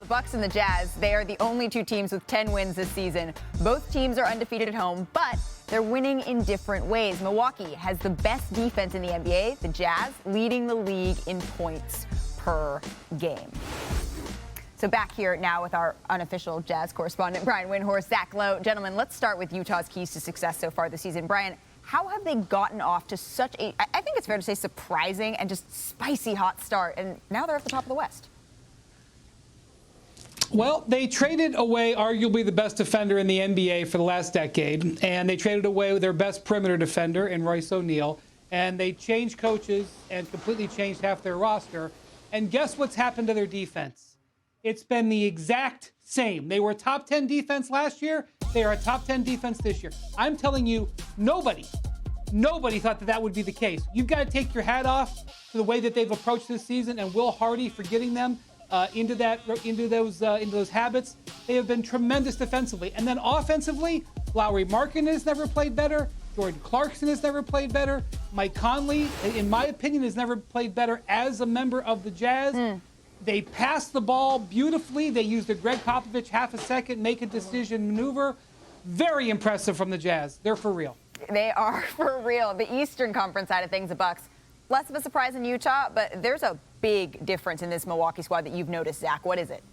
Bucks and the Jazz, they are the only two teams with 10 wins this season. Both teams are undefeated at home, but they're winning in different ways. Milwaukee has the best defense in the NBA, the Jazz leading the league in points per game. So back here now with our unofficial Jazz correspondent, Brian Windhorst, Zach Lowe. Gentlemen, let's start with Utah's keys to success so far this season. Brian, how have they gotten off to such a, I think it's fair to say, surprising and just spicy hot start, and now they're at the top of the West? Well, they traded away arguably the best defender in the NBA for the last decade, and they traded away their best perimeter defender in Royce O'Neal, and they changed coaches and completely changed half their roster. And guess what's happened to their defense? It's been the exact same. They were a top 10 defense last year. They are a top 10 defense this year. I'm telling you, nobody thought that would be the case. You've got to take your hat off to the way that they've approached this season, and Will Hardy for getting them into those habits. They have been tremendous defensively. And then offensively, Lauri Markkanen has never played better. Jordan Clarkson has never played better. Mike Conley, in my opinion, has never played better as a member of the Jazz. They passed the ball beautifully. They used a Greg Popovich half a second make a decision maneuver. Very impressive from the Jazz. They're for real. They are for real. The Eastern Conference side of things, the Bucks, less of a surprise in Utah, but there's a big difference in this Milwaukee squad that you've noticed, Zach. What is it?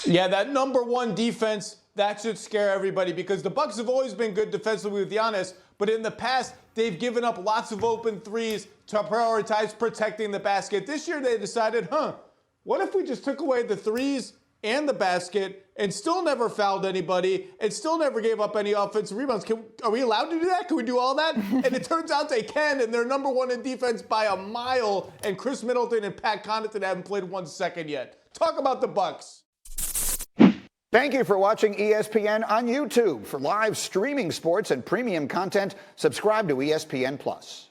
Yeah, that number one defense, that should scare everybody because the Bucks have always been good defensively with Giannis, but in the past, they've given up lots of open threes to prioritize protecting the basket. This year, they decided, what if we just took away the threes and the basket and still never fouled anybody and still never gave up any offensive rebounds? Are we allowed to do that? Can we do all that? And it turns out they can, and they're number one in defense by a mile, and Chris Middleton and Pat Connaughton haven't played 1 second yet. Talk about the Bucks. Thank you for watching ESPN on YouTube. For live streaming sports and premium content, subscribe to ESPN+.